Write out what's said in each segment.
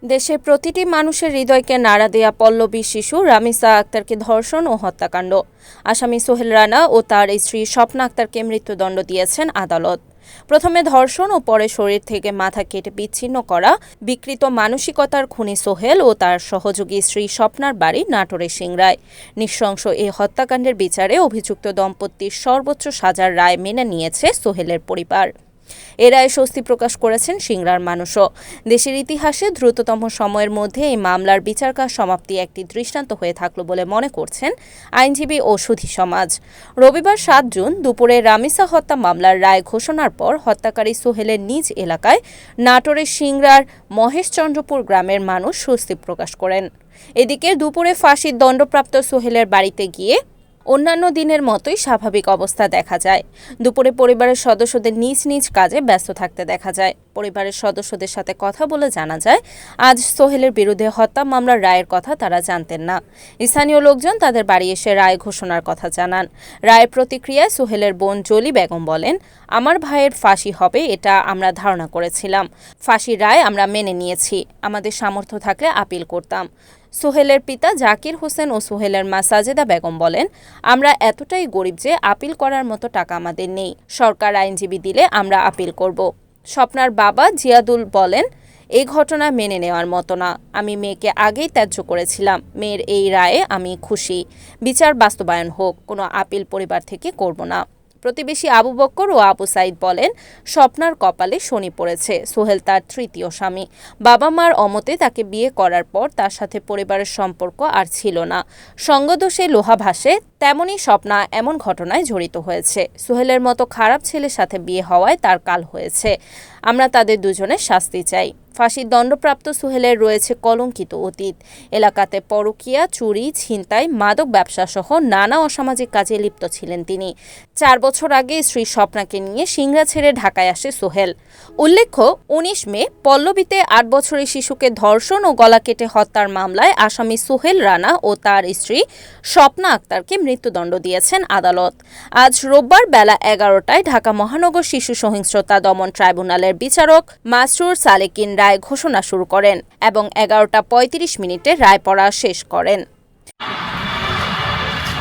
দেশের প্রতিটি মানুষের হৃদয়কে নাড়া দেয়া পল্লবী শিশু রামিসা আক্তারকে ধর্ষণ ও হত্যাকাণ্ড। আসামি সোহেল রানা ও তার স্ত্রী স্বপ্না আক্তারকে মৃত্যুদণ্ড দিয়েছেন আদালত। প্রথমে ধর্ষণ ও পরে শরীর থেকে মাথা কেটে বিচ্ছিন্ন করা বিকৃত মানসিকতার খুনি সোহেল ও তার সহযোগী স্ত্রী স্বপ্নার বাড়ি নাটোরের সিংড়ায়। নৃশংস এই হত্যাকাণ্ডের বিচারে অভিযুক্ত দম্পতির সর্বোচ্চ সাজার রায় মেনে নিয়েছে সোহেলের পরিবার। এ রায়ে স্বস্তি প্রকাশ করেছেন সিংড়ার মানুষও। দেশের ইতিহাসে দ্রুততম সময়ের মধ্যে এই মামলার বিচারকাজ সমাপ্তি একটি দৃষ্টান্ত হয়ে থাকল বলে মনে করছেন আইনজীবী ও সুধী সমাজ। রবিবার ৭ জুন দুপুরে রামিসা হত্যা মামলার রায় ঘোষণার পর হত্যাকারী সোহেলের নিজ এলাকায় নাটোরের সিংড়ার মহেশচন্দ্রপুর গ্রামের মানুষ স্বস্তি প্রকাশ করেন। এদিকে দুপুরে ফাঁসির দণ্ডপ্রাপ্ত সোহেলের বাড়িতে গিয়ে অন্যান্য দিনের মতোই স্বাভাবিক অবস্থা দেখা যায়। দুপুরে পরিবারের সদস্যদের নিজ নিজ কাজে ব্যস্ত থাকতে দেখা যায়। পরিবারের সদস্যদের সাথে কথা বলে জানা যায়, আজ সোহেলের বিরুদ্ধে হত্যা মামলার রায়ের কথা তারা জানতেন না। স্থানীয় লোকজন তাদের বাড়ি এসে রায় ঘোষণার কথা জানান। রায়ের প্রতিক্রিয়ায় সোহেলের বোন জলি বেগম বলেন, আমার ভাইয়ের ফাঁসি হবে এটা আমরা ধারণা করেছিলাম। ফাঁসির রায় আমরা মেনে নিয়েছি। আমাদের সামর্থ্য থাকলে আপিল করতাম। সোহেলের পিতা জাকির হোসেন ও সোহেলের মা সাজেদা বেগম বলেন, আমরা এতটাই গরিব যে আপিল করার মতো টাকা আমাদের নেই। সরকার আইনজীবী দিলে আমরা আপিল করব। স্বপ্নার বাবা জিয়াদুল বলেন, এই ঘটনা মেনে নেওয়ার মতো না। আমি মেয়েকে আগেই ত্যায্য করেছিলাম। মেয়ের এই রায়ে আমি খুশি। বিচার বাস্তবায়ন হোক, কোনো আপিল পরিবার থেকে করব না। প্রতিবেশী আবু বক্কর ও আবু সাইদ বলেন, স্বপ্নার কপালে শনি পড়েছে। সোহেল তার তৃতীয় স্বামী। বাবা মার অমতে তাকে বিয়ে করার পর তার সাথে পরিবারের সম্পর্ক আর ছিল না। সঙ্গদোষে লোহা ভাসে, তেমনই স্বপ্না এমন ঘটনায় জড়িত হয়েছে। সোহেলের মতো খারাপ ছেলের সাথে বিয়ে হওয়ায় তার কাল হয়েছে। আমরা তাদের দুজনের শাস্তি চাই। ফাঁসির দণ্ডপ্রাপ্ত সোহেলের রয়েছে কলঙ্কিত অতীত। এলাকাতে পরকীয়া, চুরি, ছিনতাই, মাদক ব্যবসা সহ নানা অসামাজিক কাজে লিপ্ত ছিলেন তিনি। ৪ বছর আগে স্ত্রী স্বপ্নাকে নিয়ে সিংড়া ছেড়ে ঢাকায় আসে সোহেল। উল্লেখ্য, ১৯ মে পল্লবীতে ৮ বছরের শিশুকে ধর্ষণ ও গলা কেটে হত্যার মামলায় আসামি সোহেল রানা ও তার স্ত্রী স্বপ্না আক্তারকে মৃত্যুদণ্ড দিয়েছেন আদালত। আজ রোববার বেলা ১১টায় ঢাকা মহানগর শিশু সহিংসতা দমন ট্রাইব্যুনালের বিচারক মাসরুর সালেকিন রায় ঘোষণা শুরু করেন এবং ১১টা ৩৫ রায় পড়া শেষ করেন।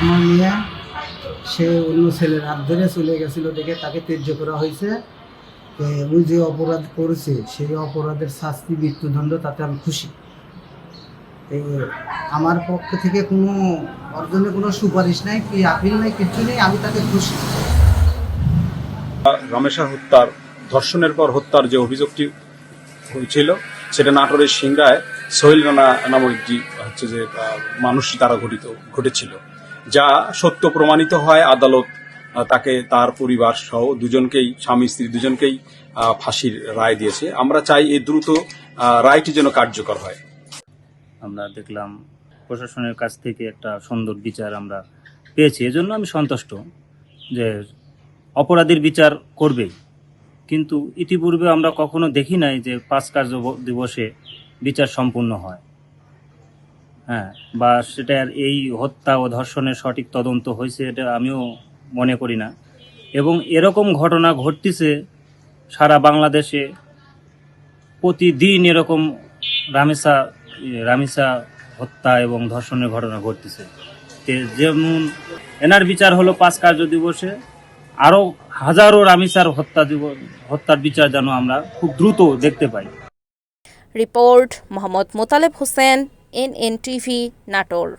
আমার মেয়ে সে অন্য ছেলের হাত ধরে চলে গেছিল দেখে তাকে ত্যায্য করা হয়েছে। ওই যে অপরাধ করেছে সেই অপরাধের শাস্তি মৃত্যুদণ্ড, তাতে আমি খুশি। আমার পক্ষ থেকে কোনো অর্জনের কোনো সুপারিশ নাই, কি আপিল নাই, কিছু নেই। আমি তাকে খুশি। রামেসা হত্যার ধর্ষণের পর হত্যার যে অভিযোগটি হয়েছিল সেটা নাটোরের সিংড়ায় সোহেল রানা নামক একটি যে মানুষ দ্বারা ঘটেছিল, যা সত্য প্রমাণিত হয়। আদালত তাকে তার পরিবার সহ দুজনকেই, স্বামী স্ত্রী দুজনকেই ফাঁসির রায় দিয়েছে। আমরা চাই এই দ্রুত রায়টি যেন কার্যকর হয়। আমরা দেখলাম প্রশাসনের কাছ থেকে একটা সুন্দর বিচার আমরা পেয়েছি। এজন্য আমি সন্তুষ্ট যে অপরাধীর বিচার করবেই। কিন্তু ইতিপূর্বে আমরা কখনো দেখি নাই যে ৫ কার্য দিবসে বিচার সম্পূর্ণ হয়, বা সেটার এই হত্যা ও ধর্ষণের সঠিক তদন্ত হয়েছে এটা আমিও মনে করি না। এবং এরকম ঘটনা ঘটতেছে সারা বাংলাদেশে প্রতিদিন। এরকম রামিসা হত্যা এবং ধর্ষণের ঘটনা ঘটতেছে। যেমন এনার বিচার হলো ৫ কার্য দিবসে, আরও হাজারো রামিসার হত্যার বিচার যেন আমরা খুব দ্রুত দেখতে পাই। Report Mohammad Motaleb Hossain, NNTV, Natore.